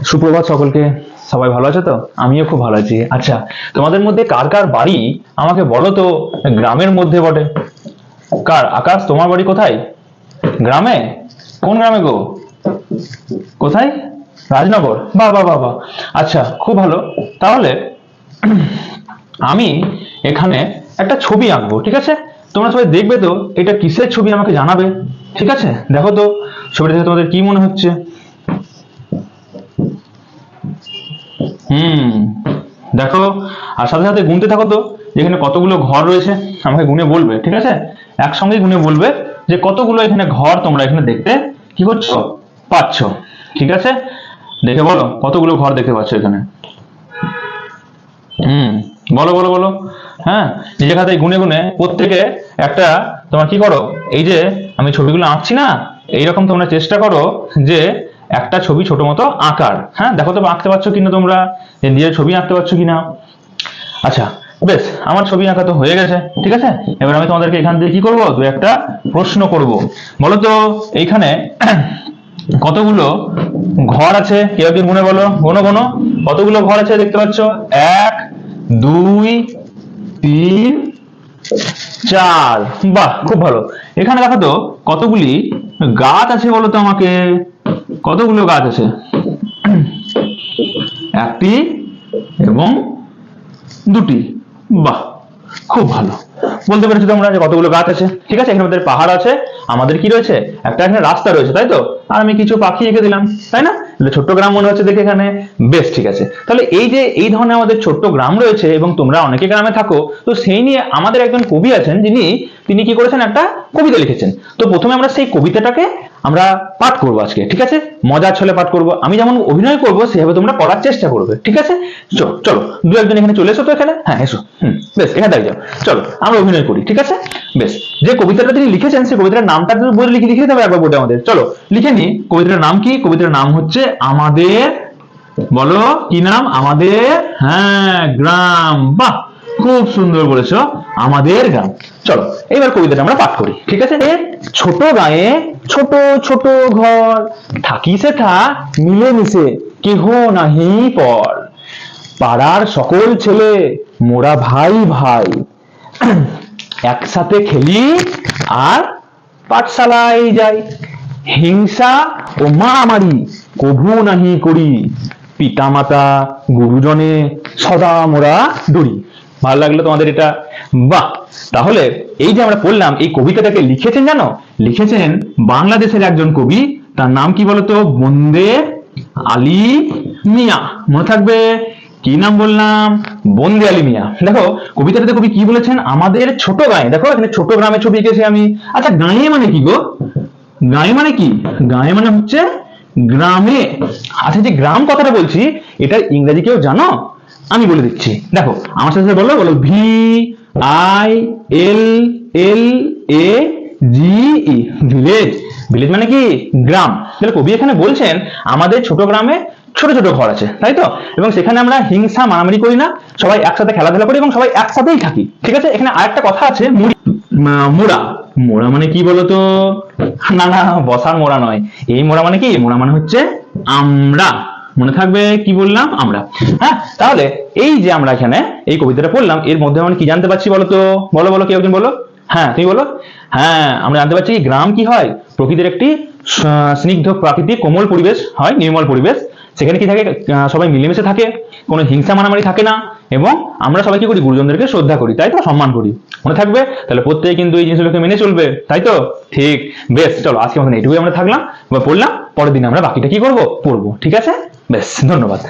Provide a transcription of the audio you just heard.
সুপ্রভাত সকলকে। সবাই ভালো আছে তো? আমিও খুব ভালো আছি। আচ্ছা, তোমাদের মধ্যে কার কার বাড়ি আমাকে বলো তো গ্রামের মধ্যে বটে? কার? আকাশ, তোমার বাড়ি কোথায়? গ্রামে? কোন গ্রামে গো? কোথায়? রাজনগর? বাহ বাহ বাহ বাহ। আচ্ছা, খুব ভালো। তাহলে আমি এখানে একটা ছবি আঁকবো, ঠিক আছে? তোমরা সবাই দেখবে তো এটা কিসের ছবি, আমাকে জানাবে, ঠিক আছে? দেখো তো ছবিটা দেখে তোমাদের কি মনে হচ্ছে? দেখো, আর সাথে সাথে গুনতে থাকো তো এখানে কতগুলো ঘর রয়েছে, আমাকে গুনে বলবে, ঠিক আছে? একসঙ্গে গুনে বলবে যে কতগুলো এখানে ঘর তোমরা এখানে দেখতে কি করছো, পাচ্ছ, ঠিক আছে? দেখে বলো কতগুলো ঘর দেখতে পাচ্ছ এখানে। বলো বলো বলো। হ্যাঁ, নিজের খাতায় গুনে গুনে প্রত্যেকে একটা তোমার কি করো, এই যে আমি ছবিগুলো আঁকছি না, এইরকম তোমরা চেষ্টা করো যে একটা ছবি ছোট মতো আঁকার। হ্যাঁ, দেখো তো আঁকতে পারছো কিনা তোমরা, নিজের ছবি আঁকতে পারছো কিনা। আচ্ছা, বেশ, আমার ছবি আঁকা তো হয়ে গেছে, ঠিক আছে? এবার আমি তোমাদেরকে এখান থেকে কি করব, দু একটা প্রশ্ন করব। বলো তো এইখানে কতগুলো ঘর আছে, কেউ কি মনে বলো, গোনো গোনো কতগুলো ঘর আছে দেখতে পাচ্ছ? 1 2 3 4। বাহ, খুব ভালো। এখানে দেখো তো কতগুলি গাছ আছে বলো তো আমাকে, কতগুলো গাছ আছে? একটি এবং দুটি। বাহ, খুব ভালো। বলতে পেরেছো তোমরা যে কতগুলো গাছ আছে, ঠিক আছে? এখানে আমাদের পাহাড় আছে, আমাদের কি রয়েছে, একটা এখানে রাস্তা রয়েছে, তাই তো? আর আমি কিছু পাখি এঁকে দিলাম, তাই না? ছোট্ট গ্রাম মনে হচ্ছে দেখে এখানে। বেশ, ঠিক আছে। তাহলে এই যে এই ধরনের আমাদের ছোট্ট গ্রাম রয়েছে এবং তোমরা অনেকে গ্রামে থাকো, তো সেই নিয়ে আমাদের একজন কবি আছেন তিনি কি করেছেন, একটা কবিতা লিখেছেন। তো প্রথমে আমরা সেই কবিতাটাকে আমরা পাঠ করবো আজকে, ঠিক আছে? মজার ছলে পাঠ করবো, আমি যেমন অভিনয় করবো সেভাবে তোমরা পড়ার চেষ্টা করবে, ঠিক আছে? চলো দু একজন এখানে চলে এসো তো এখানে। হ্যাঁ, এসো। বেশ, এখানে দাঁড়িয়ে যাও। চলো আমরা অভিনয় করি, ঠিক আছে? বেশ, যে কবিতাটা তিনি লিখেছেন সেই কবিতার নামটা বই লিখে লিখে দেবে একবার বোর্ডে আমাদের। চলো লিখে নি। কবিতার নাম কি? কবিতার নাম হচ্ছে আমাদের, বলো কি নাম? আমাদের, হ্যাঁ, গ্রাম। বাহ, খুব সুন্দর বলেছো, আমাদের গ্রাম। চলো এইবার কবিতাটা আমরা পাঠ করি, ঠিক আছে? ছোট গায়ে ছোট ছোট ঘর, থাকি সেথা মিলেমিশে কেহ নাহি পর, পাড়ার সকল ছেলে মোরা ভাই ভাই, একসাথে খেলি আর পাঠশালায় যাই, হিংসা ও মারামারি কভু নাহি করি, পিতামাতা গুরুজনে সদা মোরা ডরি। ভালো লাগলো তোমাদের এটা? বাহ। তাহলে এই যে আমরা পড়লাম, এই কবিতাটাকে লিখেছেন জানো? লিখেছেন বাংলাদেশের একজন কবি, তার নাম কি বলতো? বন্দে আলী মিয়া। মনে থাকবে কি নাম বললাম? বন্দে আলী মিয়া। দেখো কবিতাটাতে কবি কি বলেছেন, আমাদের ছোট গায়ে, দেখো এখানে ছোট গ্রামের ছবি এঁকেছি আমি। আচ্ছা, গায়ে মানে কি গো? গায়ে মানে কি? গায়ে মানে হচ্ছে গ্রামে। আচ্ছা, যে গ্রাম কথাটা বলছি এটার ইংরেজি কেউ জানো? আমি বলে দিচ্ছি, দেখো আমার সাথে বলো, বলো V I L L A G E, village. Village মানে কি? গ্রাম। তাহলে কবি এখানে বলছেন আমাদের ছোট গ্রামে ছোট ছোট ঘর আছে, তাই তো? এবং সেখানে আমরা হিংসা মারামারি করি না, সবাই একসাথে খেলাধুলা করি এবং সবাই একসাথেই থাকি, ঠিক আছে? এখানে আরেকটা কথা আছে, মোড়া। মোড়া মানে কি বলতো? না না, বসার মোড়া নয়। এই মোড়া মানে কি? মোড়া মানে হচ্ছে আমরা। মনে থাকবে কি বললাম? আমরা। হ্যাঁ, তাহলে এই যে আমরা এখানে এই কবিতাটা পড়লাম, এর মধ্যে আমরা কি জানতে পারছি বলো তো? বলো বলো, কেউ একজন বলো। হ্যাঁ, তুমি বলো। হ্যাঁ, আমরা জানতে পারছি গ্রাম কি হয়, প্রকৃতির একটি স্নিগ্ধ প্রাকৃতিক কোমল পরিবেশ হয়, নির্মল পরিবেশ। সেখানে কি থাকে? সবাই মিলেমিশে থাকে, কোনো হিংসা মারামারি থাকে না, এবং আমরা সবাই কি করি? গুরুজনদেরকে শ্রদ্ধা করি, তাই তো? সম্মান করি। মনে থাকবে? তাহলে প্রত্যেকে কিন্তু এই জিনিসগুলোকে মেনে চলবে, তাই তো? ঠিক। বেশ, চলো আজকে আমাদের এইটুকুই আমরা থাকলাম বা পড়লাম, পরের দিন আমরা বাকিটা কি করবো? পড়বো, ঠিক আছে? বেশ, ধন্যবাদ।